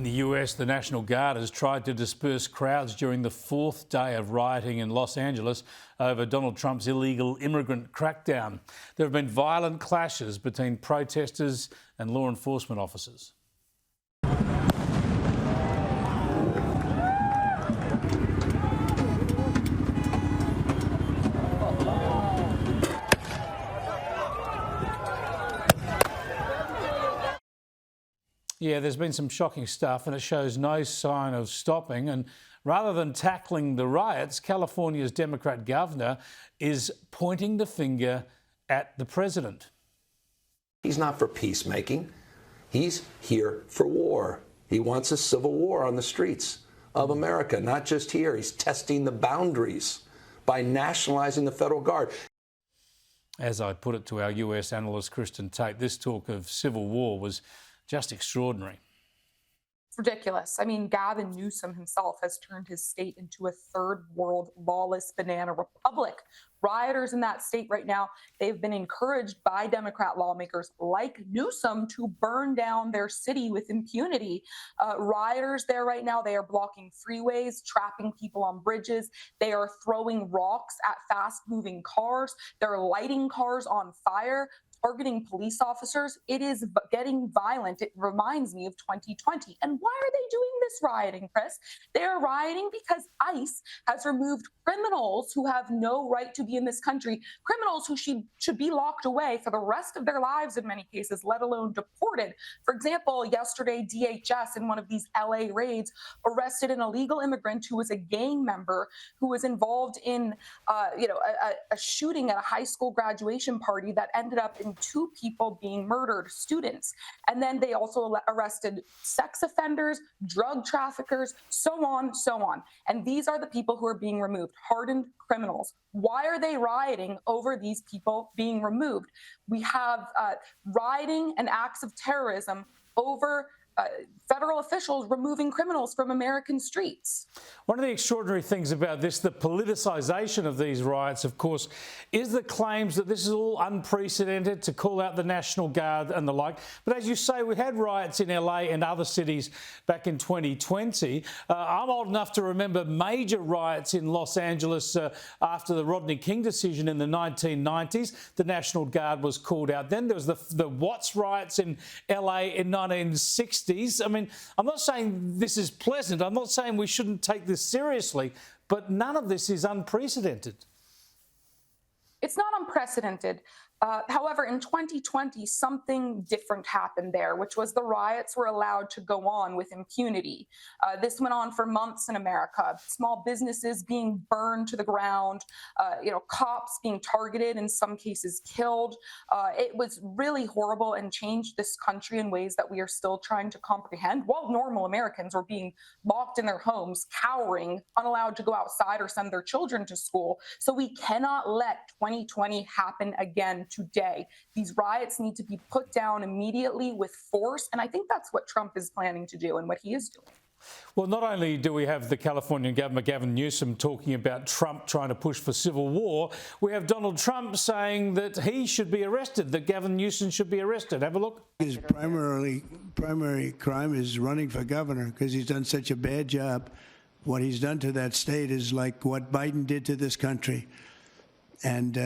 In the US, the National Guard has tried to disperse crowds during the fourth day of rioting in Los Angeles over Donald Trump's illegal immigrant crackdown. There have been violent clashes between protesters and law enforcement officers. Yeah, there's been some shocking stuff and it shows no sign of stopping. And rather than tackling the riots, California's Democrat governor is pointing the finger at the president. He's not for peacemaking. He's here for war. He wants a civil war on the streets of America, not just here. He's testing the boundaries by nationalizing the federal guard. As I put it to our US analyst, Kristin Tate, this talk of civil war was just extraordinary. It's ridiculous. I mean, Gavin Newsom himself has turned his state into a third world lawless banana republic. Rioters in that state right now, they've been encouraged by Democrat lawmakers like Newsom to burn down their city with impunity. Rioters there right now, they are blocking freeways, trapping people on bridges. They are throwing rocks at fast-moving cars. They're lighting cars on fire, targeting police officers. It is getting violent. It reminds me of 2020. And why are they doing this rioting, Chris? They are rioting because ICE has removed criminals who have no right to be in this country, criminals who should be locked away for the rest of their lives in many cases, let alone deported. For example, yesterday, DHS in one of these LA raids arrested an illegal immigrant who was a gang member who was involved in a shooting at a high school graduation party that ended up in 2 people being murdered, students. And then they also arrested sex offenders, drug traffickers, so on, so on. And these are the people who are being removed, hardened criminals. Why are they rioting over these people being removed? We have rioting and acts of terrorism over federal officials removing criminals from American streets. One of the extraordinary things about this, the politicisation of these riots, of course, is the claims that this is all unprecedented, to call out the National Guard and the like. But as you say, we had riots in LA and other cities back in 2020. I'm old enough to remember major riots in Los Angeles after the Rodney King decision in the 1990s. The National Guard was called out then. There was the Watts riots in LA in 1960s. I mean, I'm not saying this is pleasant. I'm not saying we shouldn't take this seriously, but none of this is unprecedented. It's not unprecedented. However, in 2020, something different happened there, which was the riots were allowed to go on with impunity. This went on for months in America, small businesses being burned to the ground, cops being targeted, in some cases killed. It was really horrible and changed this country in ways that we are still trying to comprehend, while normal Americans were being locked in their homes, cowering, unallowed to go outside or send their children to school. So we cannot let 2020 happen again today. These riots need to be put down immediately with force, and I think that's what Trump is planning to do and what he is doing. Well, not only do we have the California Governor Gavin Newsom talking about Trump trying to push for civil war, we have Donald Trump saying that he should be arrested, that Gavin Newsom should be arrested. Have a look. His primary crime is running for governor because he's done such a bad job. What he's done to that state is like what Biden did to this country. And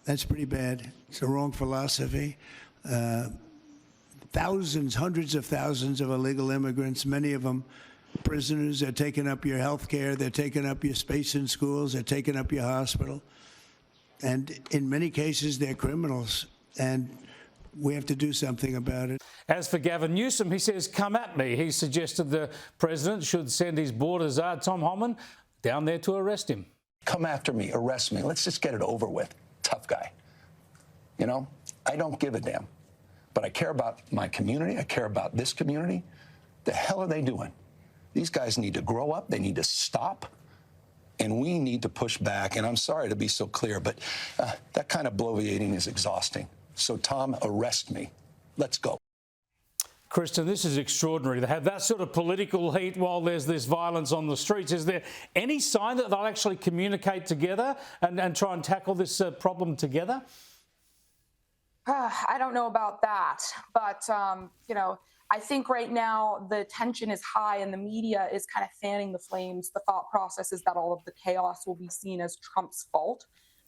that's pretty bad. It's a wrong philosophy. Thousands, hundreds of thousands of illegal immigrants, many of them prisoners. They're taking up your health care. They're taking up your space in schools. They're taking up your hospital. And in many cases, they're criminals. And we have to do something about it. As for Gavin Newsom, he says, come at me. He suggested the president should send his border czar, Tom Homan, down there to arrest him. Come after me, arrest me. Let's just get it over with. Tough guy. You know, I don't give a damn. But I care about my community. I care about this community. The hell are they doing? These guys need to grow up. They need to stop. And we need to push back. And I'm sorry to be so clear, but that kind of bloviating is exhausting. So, Tom, arrest me. Let's go. Kristin, this is extraordinary to have that sort of political heat while there's this violence on the streets. Is there any sign that they'll actually communicate together and try and tackle this problem together? I don't know about that, but, I think right now the tension is high and the media is kind of fanning the flames. The thought process is that all of the chaos will be seen as Trump's fault.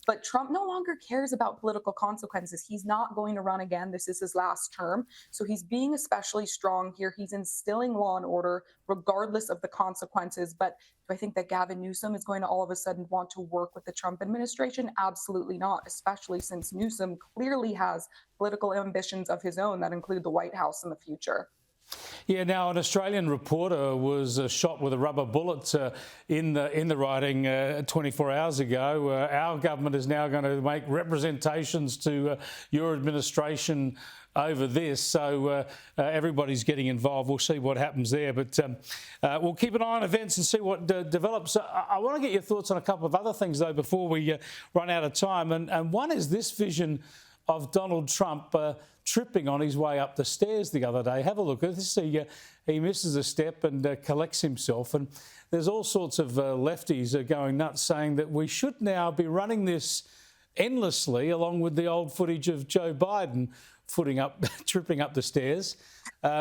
But Trump no longer cares about political consequences. He's not going to run again. This is his last term. So he's being especially strong here. He's instilling law and order regardless of the consequences. But do I think that Gavin Newsom is going to all of a sudden want to work with the Trump administration? Absolutely not, especially since Newsom clearly has political ambitions of his own that include the White House in the future. Yeah, now an Australian reporter was shot with a rubber bullet in the rioting 24 hours ago. Our government is now going to make representations to your administration over this, so everybody's getting involved. We'll see what happens there, but we'll keep an eye on events and see what develops. I want to get your thoughts on a couple of other things, though, before we run out of time, and one is this vision of Donald Trump tripping on his way up the stairs the other day. Have a look at this. He misses a step and collects himself. And there's all sorts of lefties going nuts saying that we should now be running this endlessly, along with the old footage of Joe Biden tripping up the stairs,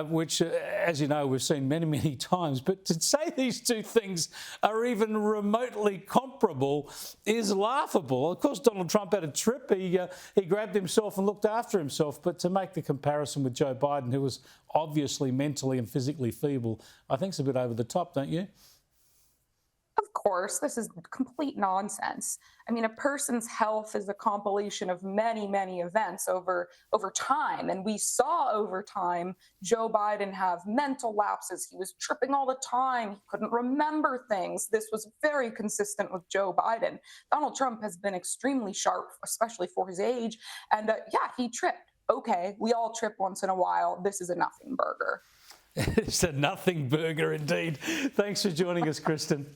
which, as you know, we've seen many, many times. But to say these two things are even remotely comparable is laughable. Of course, Donald Trump had a trip. He grabbed himself and looked after himself. But to make the comparison with Joe Biden, who was obviously mentally and physically feeble, I think it's a bit over the top, don't you? Of course, this is complete nonsense. I mean, a person's health is a compilation of many, many events over time. And we saw over time Joe Biden have mental lapses. He was tripping all the time. He couldn't remember things. This was very consistent with Joe Biden. Donald Trump has been extremely sharp, especially for his age. And yeah, he tripped. Okay, we all trip once in a while. This is a nothing burger. It's a nothing burger indeed. Thanks for joining us, Kristin.